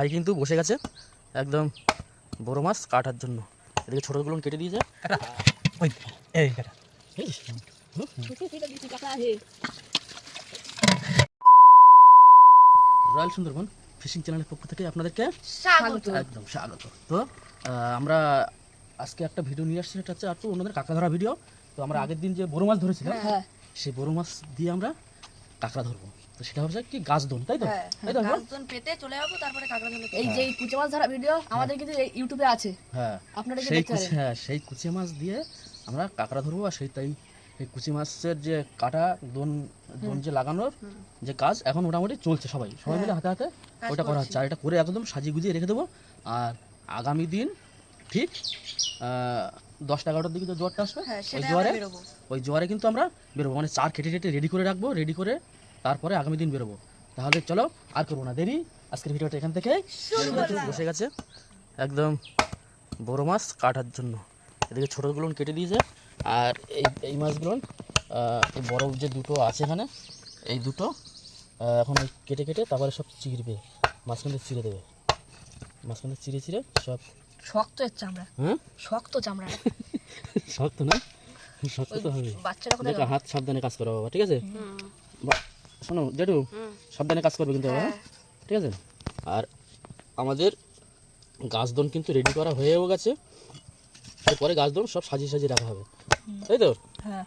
ভাই কিন্তু বসে গেছে একদম বড় মাছ কাটার জন্য। এদিকে ছোটগুলো কেটে দিয়েছে। রয়্যাল সুন্দরবন ফিশিং চ্যানেলের পক্ষ থেকে আপনাদেরকে একদম স্বাগত। তো আমরা আজকে একটা ভিডিও নিয়ে আসছি, সেটা হচ্ছে একটু অন্যদের কাঁকড়া ধরা ভিডিও। তো আমরা আগের দিন যে বড় মাছ ধরেছিলাম, সেই বড় মাছ দিয়ে আমরা কাঁকড়া ধরবো। তো সেটা হচ্ছে কি গাছদোন, তাই তো? গাছদোন পেতে চলে যাবো, তারপরে কাঁকড়া ধরবো। এই যে কুচে মাছ ধরা ভিডিও আমাদের কিন্তু ইউটিউবে আছে। হ্যাঁ, আপনারা সেই কুচে মাছ দিয়ে আমরা কাঁকড়া ধরবো। আর এই কুচি মাছের যে কাটা দোন যে লাগানোর যে কাজ এখন মোটামুটি চলছে, সবাই মিলে হাতে হাতে ওটা করা হচ্ছে। আর এটা করে একদম সাজিয়ে গুজিয়ে রেখে দেবো। আর আগামী দিন ঠিক 10-11টার দিকে যে জোয়ারটা আসবে, ওই জোয়ারে কিন্তু আমরা বেরোবো। মানে চার কেটে রেডি করে রাখবো, রেডি করে তারপরে আগামী দিন বেরোবো। তাহলে চলো আর করবো না দেরি, আজকের ভিডিওটা এখান থেকে বসে গেছে একদম বড় মাছ কাটার জন্য। এদিকে ছোটোগুলো কেটে দিয়েছে। আর এই মাছগুলো এই বড় যে দুটো আছে এখানে, এই দুটো এখন কেটে তারপরে সব চিরবে, মাঝখানে চিরে দেবে। মাঝখানে চিরে সব শক্ত চামড়া। হ্যাঁ, শক্ত চামড়া। শক্ত না, শক্ত তো হবে। বাচ্চারা হাত সাবধানে কাজ করো বাবা, ঠিক আছে? শোনো জেঠু, সাবধানে কাজ করবে কিন্তু বাবা, ঠিক আছে? আর আমাদের গাছদোন কিন্তু রেডি করা হয়েও গেছে। এরপরে গাছদোন সব সাজিয়ে রাখা হবে, তাই তো? হ্যাঁ,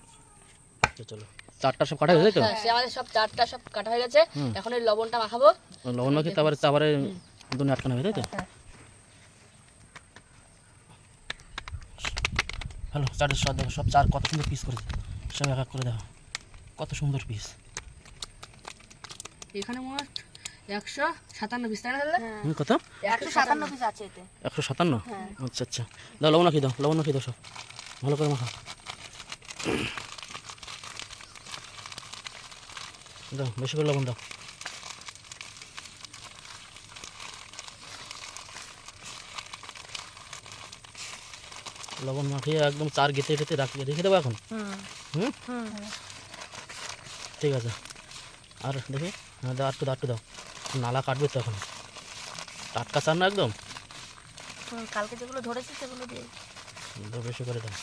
চলো। চারটা সব কাটা হয়ে গেছে, তাই তো? আমাদের সব চারটা সব কাটা হয়ে গেছে। এখন এই লবণটা মাখাবো। লবণ মাখিয়ে তারপরে দোনে আটকানো হবে, তাই তো? হ্যালো, চারের স্বাদ দেখো, সব চার কত সুন্দর পিস করেছে, সব এক এক করে দেখো কত সুন্দর পিস। এখানে মোট 157 পিস, তাই না? কত? 157 পিস আছে এতে। 157? আচ্ছা আচ্ছা, দাও লবণ মাখিয়ে দাও সব ভালো করে মাখা দাও, বেশি করে লবণ দাও। লবণ মাখিয়ে একদম চার গেঁথে রেখে দেবো এখন। ঠিক আছে। আর দেখি, হ্যাঁ দাও, আটটু দাও, নালা কাটবে তো এখন। টাটকা চার না একদম? কালকে যেগুলো ধরেছি সেগুলো দিয়ে বেশি করে দাও।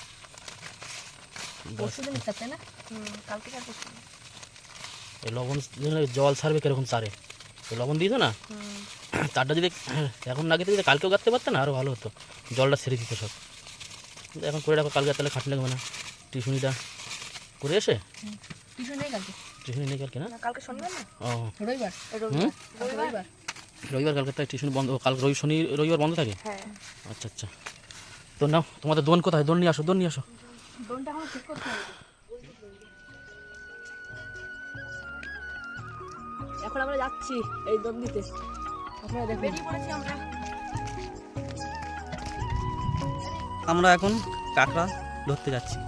এই লবণ জল ছাড়বে কিরকম চারে, লবণ দিয়েছো না? চারটা যদি এখন না গেতে কালকেও গাঁথতে পারতে না, আরও ভালো হতো। জলটা ছেড়ে দিত সব। এখন করে রাখো, কালকে তাহলে খাটনি লাগবে না। টিউশনিটা করে এসে টিউশনি নেই কালকে, না কালকে শনিবার না? ও রবিবার কালকে তাই টিউশন বন্ধ। কাল রবিবার বন্ধ থাকে? আচ্ছা আচ্ছা। তো নাও, তোমাদের দোন কোথায়? দোন নিয়ে আসো। দোনটা এখন ঠিক করতে হবে। এখন আমরা যাচ্ছি এই দোন দিতে। আপনারা দেখুন, বেরিয়ে পড়েছি আমরা এখন কাঁকড়া ধরতে যাচ্ছি।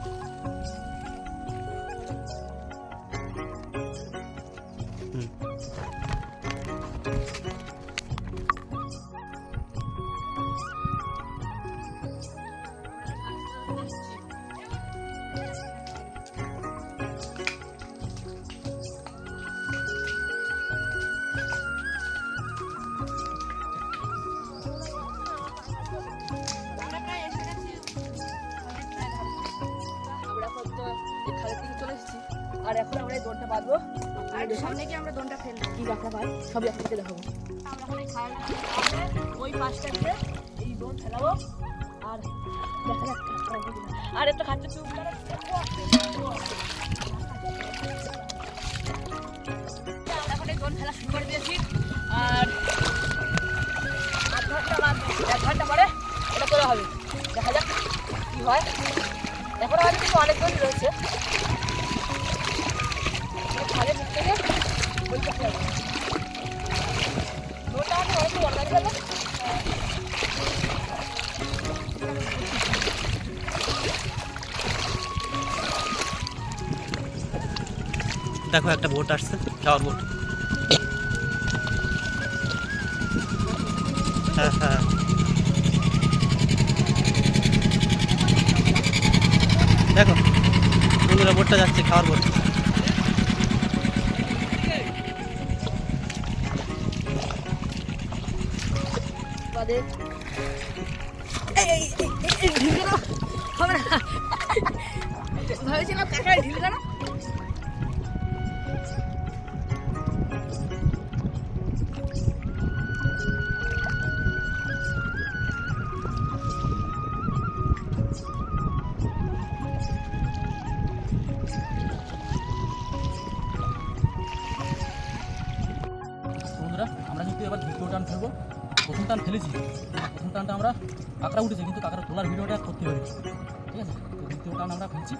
আর এখন আমরা এই দোনটা বাঁধবো। আর সামনে কি আমরা দোনটা ফেলবো, কি রাখা ভাই সবই আপনাকে দেখাবো। আমরা এখন এই খায়না ওই পাশটা দিয়ে এই দোন ফেলাবো। আর দেখা যাক আর একটা খাচ্ছে চুপ করে। আমরা এখন এই দোন ফেলা শুরু করে দিয়েছি। আর 1 ঘন্টা পরে এটা করা হবে, দেখা যাক কি হয়। এখন আমাদের কিন্তু অনেক দোন রয়েছে। দেখো একটা বোট আসছে, যাওয়ার বোট। হ্যাঁ, দেখো বন্ধুরা, বোটটা যাচ্ছে, খাওয়ার বোট। বাদে ঢিলকে না হবে না ভেবেছিলাম কাঁকড়া ঢিলকে না বন্ধুরা আমরা কিন্তু এবার দ্বিতীয় টান ফেলবো। প্রথম টান ফেলেছি, প্রথম টানটা আমরা কাঁকড়া উঠেছে কিন্তু কাঁকড়া তোলার ভিডিওটা করতে পেরেছি, ঠিক আছে। তো দ্বিতীয় টান আমরা ফেলছি,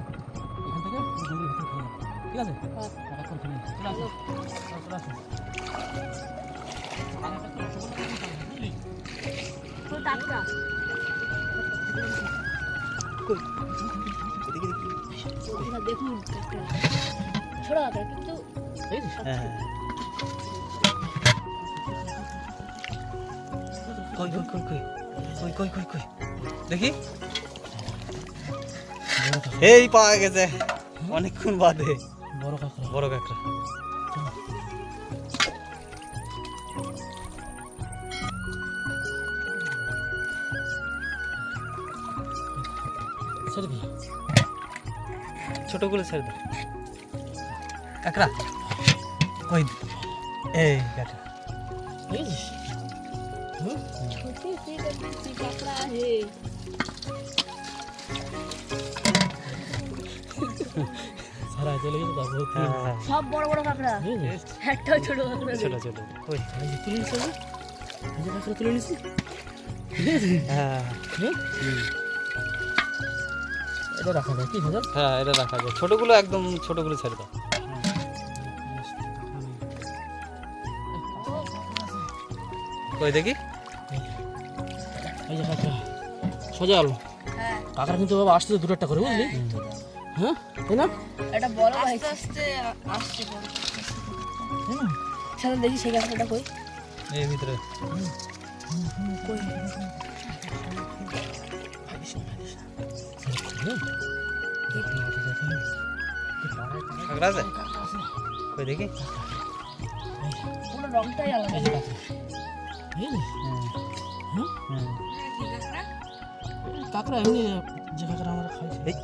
এখান থেকে ডুবুর ভিতরে ফেলে দেবো, ঠিক আছে। এক করে ফেলে চলে আসো, চলে আসো। বুঝলি তো টাটকা দেখুন ছোট কাঁকড়া কিন্তু হ্যাঁ কই কই কই কই কই কই কই কই দেখি এই পাওয়া গেছে অনেকক্ষণ বাদে বড় কাঁকড়া। বড় কাঁকড়া। ছেড়ে দিই, ছোটগুলো ছেড়ে দাও। কাঁকড়া কই এই কাঁকড়া বুঝেছিস? হুম छोटी सी गंदी सी काकड़ा है সারা চলে গেছে তারপর হ্যাঁ सब बड़ बड़ काकड़ा বুঝেছিস? একটা ছোট কাকড়া ছোট ছোট কই এই যে তুলে নিছি, এই যে কাঁকড়া তুলে নিছি, বুঝেছিস? হ্যাঁ হুম এটা রাখা যায় কি হাজার। হ্যাঁ এটা রাখা যায়, ছোটগুলো একদম ছোটগুলো ছেড়ে দাও। কই দেখি এই যে কাঁকড়া সোজা আলো হ্যাঁ কাঁকড়া কিন্তু বাবা আসতে দুটো একটা করে, বুঝলি? হ্যাঁ তাই না, এটা বড় আস্তে আস্তে আসছে বড় তাই না? চলো দেখি সেই কাকড়াটা কই এই ভিতরে কই কাঁকড়া আছে কই দেখি পুরো রংটাই আলাদা এই যে কাঁকড়া, বুঝলি? হুম কাঁকড়া এমনি যে কাঁকড়া আমরা খাই এই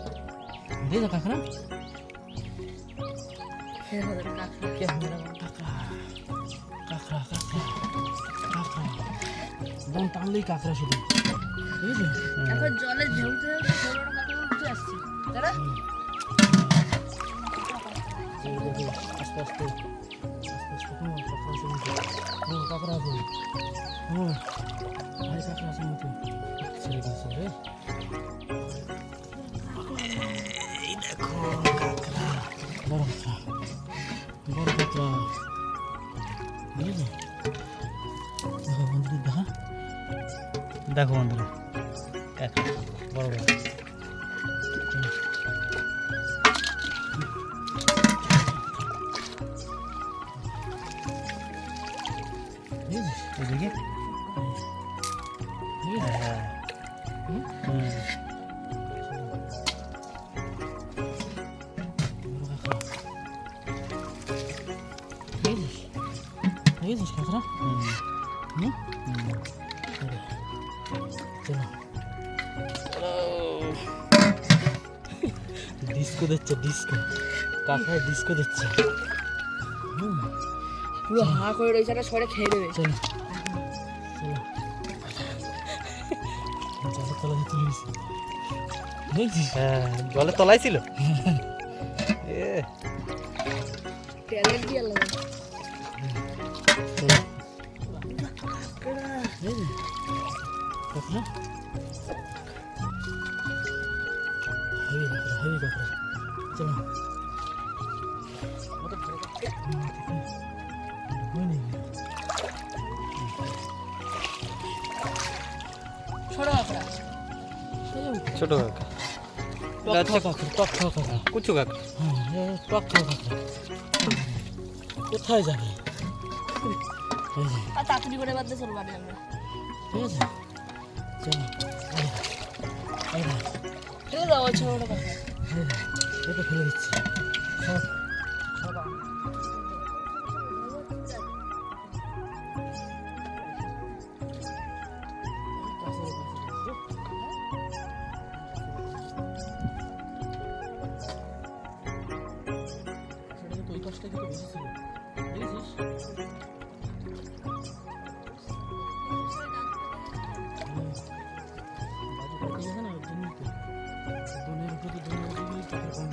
দেখ না কাঁকড়া কাকড়া কাঁকড়া কাঁকড়া কাঁকড়া কাঁকড়া দম টানলেই কাঁকড়া শুধু, বুঝলি? এখন জলে ঝেউতে ঝেউতে ছোট বড় কাকড়া উঠে আসছে তাই না এই দেখো, আস্তে আস্তে আস্তে আস্তে কাঁকড়া আছে নিচে। ভাই কাঁকড়া আছে নিচে, ছেড়ে দিয়েছে রে। এই দেখো কাঁকড়া বড় কাঁকড়া, বড় কাঁকড়া, বুঝলি? দেখো বন্ধুদের দেখা, দেখো বন্ধুরা কাঁকড়া বড় বড় বুঝেছিস? এই দেখি বুঝেছিস? হ্যাঁ হুম? হুম বড় কাঁকড়া। বুঝেছিস? বুঝেছিস কাঁকড়া? হুম হুম? হুম চলো ডিস্কো দিচ্ছে, ডিস্কো কাঁকড়ায় ডিস্কো দিচ্ছে। হুম পুরো হা করে রয়েছে একটা সরে খেয়ে দেবে চলো চলো জলের তলায় তুলে নিছি, বুঝছিস? হ্যাঁ জলের তলায় ছিল এ ট্যালেন্ট দিয়ে আলাদা চলো বুঝলি? কাঁকড়া হেভি কাঁকড়া, হেভি কাঁকড়া। চলো ছোট কাকড়া ছোট কাঁকড়া এটা হচ্ছে টক খাওয়া কাঁকড়া। কুচু কাঁকড়া হ্যাঁ টক খাওয়া কাঁকড়া। কোথায় যাবে? এই যে, আর তাড়াতাড়ি করে বাদ দিয়ে চলো বাড়ি আমরা ঠিক আছে চলো এই রে, ঠিক আছে ওই ছোট কাকড়া এই রে, এটা ফেলে দিচ্ছি সব সব মাছটা কিন্তু বেশি ছিল দেখেছিস? বাজু কেটে গেছে না ওর জন্যই তো দোনের উপরে দোনের দিকেই টাকা কম।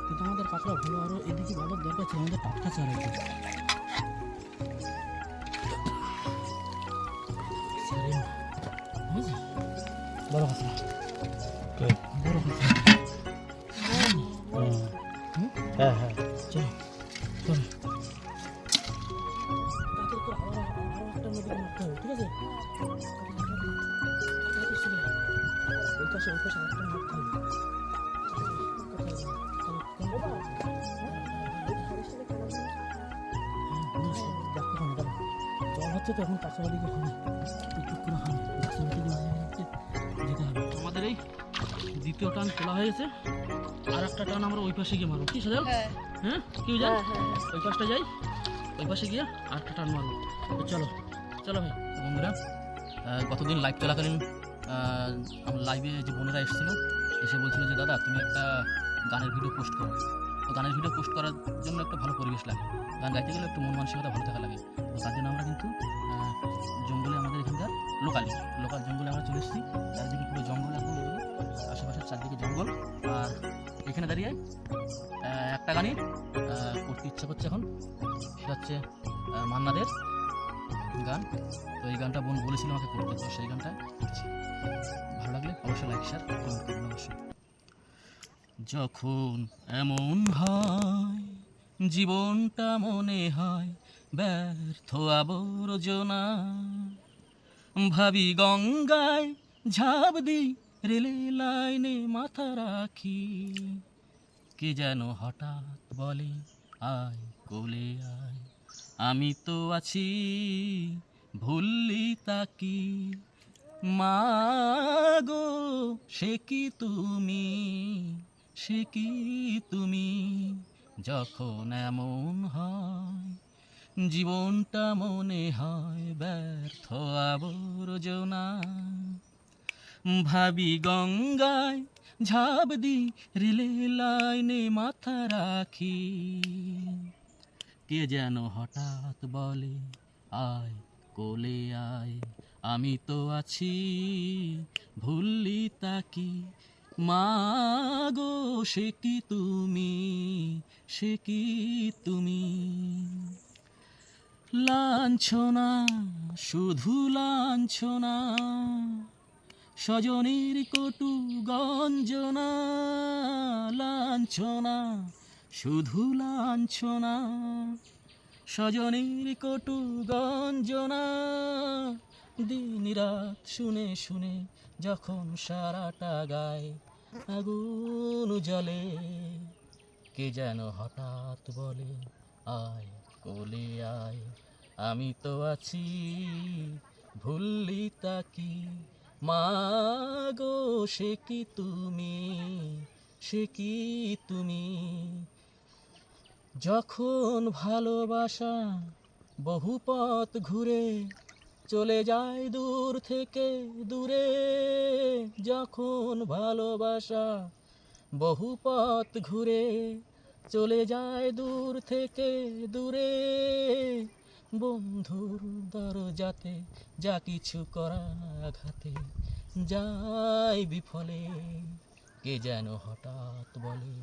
কিন্তু আমাদের কাঁকড়া ভালো, আরো এদিকে ভালোর দরকার ছিল, আমাদের টাটকা চার আছে। বড় কাঁকড়া, বড় কাঁকড়া। হ্যাঁ হ্যাঁ চলো চলো, তাদেরকে আরো একটা নদী মারতে হবে, ঠিক আছে? ওই পাশে আরেকটা মারতে হবে। জল হচ্ছে তো এখন কাঁচা দিকে হবে, টুকটুক করে হবে, যেতে হবে। আমাদের এই দ্বিতীয় টান খোলা হয়ে গেছে, আর একটা টান আমরা ওই পাশে গিয়ে মারবো, কি সাজাও? হ্যাঁ কি যাই, ওই পাশটা যাই, ওই পাশে গিয়ে আর একটা টান মারবো। তো চলো চলো ভাই। বন্ধুরা, গতদিন লাইভ চলাকালীন আমার লাইভে যে বোনেরা এসেছিলো, এসে বলছিল যে দাদা তুমি একটা গানের ভিডিও পোস্ট করো। তো গানের ভিডিও পোস্ট করার জন্য একটা ভালো পরিবেশ লাগে, গান গাইতে গেলে একটু মন মানসিকতা ভালো থাকা লাগে। তো তার জন্য আমরা কিন্তু জঙ্গলে, আমাদের এখানকার লোকাল জঙ্গলে আমরা চলে এসেছি। চারিদিকে পুরো জঙ্গল, এখন আশেপাশের চারদিকে জঙ্গল। আর এখানে দাঁড়িয়ে একটা গানই করতে ইচ্ছা করছে এখন, সেটা হচ্ছে মান্নাদের গান। তো এই গানটা বোন বলেছিল আমাকে করতে, তো সেই গানটা করছি। ভালো লাগলে অবশ্যই লাইক শেয়ার কমেন্ট করবেন অবশ্যই। যখন এমন হয় জীবনটা মনে হয় ব্যর্থ আবর্জনা, ভাবি গঙ্গায় ঝাঁপ দিই, রেলে লাইনে মাথা রাখি, কে যেন হঠাৎ বলে আয় কোলে আয়, আমি তো আছি ভুললি তাকি, মা গো সে কি তুমি, সে কি তুমি। যখন এমন হয় জীবনটা মনে হয় ব্যর্থ আবর্জনা, ভাবি গঙ্গায় ঝাঁপ দিই, রেলে লাইনে মাথা রাখি, কে যেন হঠাৎ বলে আয় কোলে আয়, আমি তো আছি ভুললি তাকি, মা গো সে কি তুমি, সে কি তুমি। লাঞ্ছনা শুধু লাঞ্ছনা, স্বজনের কটু গঞ্জনা, লাঞ্ছনা শুধু লাঞ্ছনা, স্বজনের কটু গঞ্জনা, দিন রাত শুনে শুনে যখন সারাটা গায়ে আগুন জ্বলে, কে যেন হঠাৎ বলে আয় কোলে আয়, আমি তো আছি ভুললি তাকি, মা গো সে কি তুমি, সে কি তুমি। যখন ভালোবাসা বহু পথ ঘুরে চলে যায় দূর থেকে দূরে, যখন ভালোবাসা বহু পথ ঘুরে চলে যায় দূর থেকে দূরে, বন্ধুর দরজাতে যা কিছু করা আঘাতে যায় বিফলে, কে যেন হঠাৎ বলে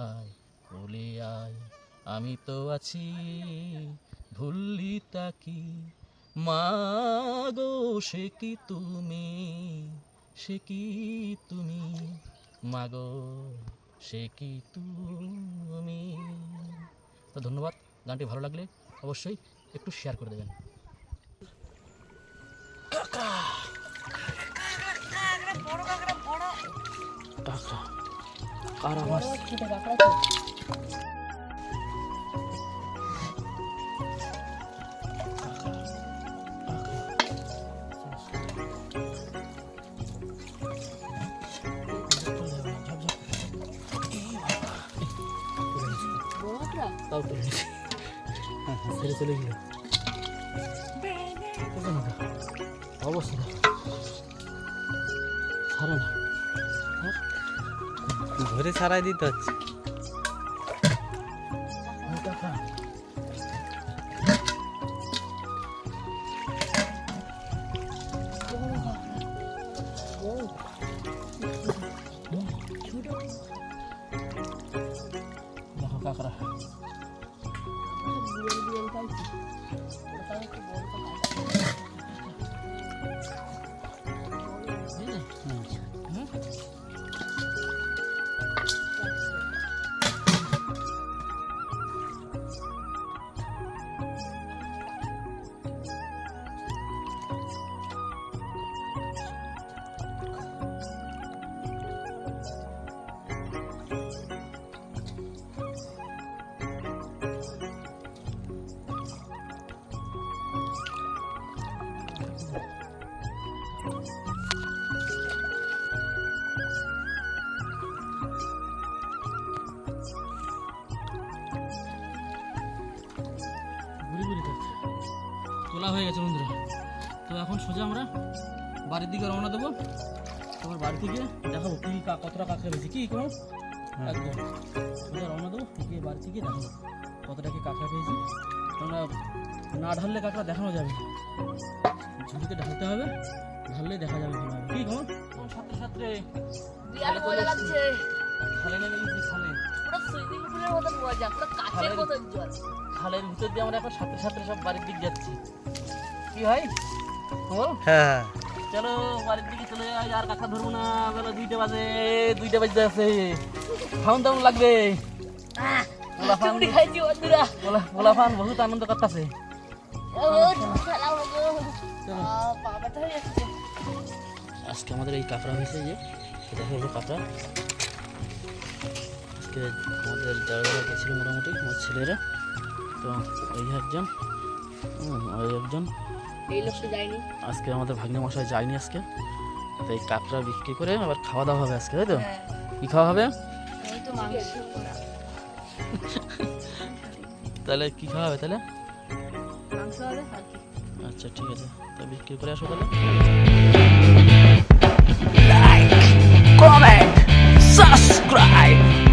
আয় কোলে আয়, আমি তো আছি ভুললি তাকি, মা গো সে কি তুমি, সে কি তুমি, মা গো সে কি তুমি। তো ধন্যবাদ, গানটি ভালো লাগলে অবশ্যই একটু শেয়ার করে দেবেন। আর আমার তাও তো ছেড়ে চলে গেল অবস্থা ছাড়ে না। ধরে ছাড়াই দিতে হচ্ছে। দেখো কাঁকড়া। ঘুরি ঘুরি খাচ্ছে। তোলা হয়ে গেছে বন্ধুরা। তো এখন সোজা আমরা বাড়ির দিকে রওনা দেবো। তোমার বাড়ি থেকে দেখাবো কি কতটা কাঁকড়া পেয়েছি, কি কোনো একদম সোজা রওনা দেবো, গিয়ে বাড়ি থেকে দেখাবো কতটা কি কাঁকড়া পেয়েছি। তোমরা না ঢাললে কাঁকড়া দেখানো যাবে, ঝুড়িতে ঢালতে হবে, ঢাললে দেখা যাবে ভালোভাবে। কি কোনো সাথে সাথে বিরাট মজা লাগছে। খালে নেমে গেছি, খালে পুরো সুইমিং পুলের মতন মজা, পুরো কাচের মতন জল। খালের ভিতর দিয়ে আমরা এখন সাথে সাথে সব বাড়ির দিকে যাচ্ছি। কি ভাই বল? হ্যাঁ চলো বাড়ির দিকে চলে যাই, আর কাঁকড়া ধরবো না। বেলা 2টা বাজে, 2টা বাজতে আছে। খাওন দাওন লাগবে। পোলাপান চুমড়ি খাইছি বন্ধুরা। পোলাপান বহুত আনন্দ করতেছে। খেলা হলো। পা ব্যথা হয়ে যাচ্ছে। আজকে আমাদের এই কাঁকড়া হয়েছে, যে দেখো এই যে কাঁকড়া। আজকে আমাদের যারা গেছিল মোটামুটি আমার ছেলেরা, তো এই একজন ওই একজন, এই লোকটা যায়নি আজকে আমাদের ভাগ্নে মশাই যায়নি আজকে। তো এই কাঁকড়া বিক্রি করে আবার খাওয়া দাওয়া হবে আজকে, তাই তো? কি খাওয়া হবে? এই তো মাংস। তাহলে কি খাওয়া হবে তাহলে? মাংস হবে আর কি। আচ্ছা ঠিক আছে, তা বিক্রি করে আসো তাহলে। Comment, subscribe.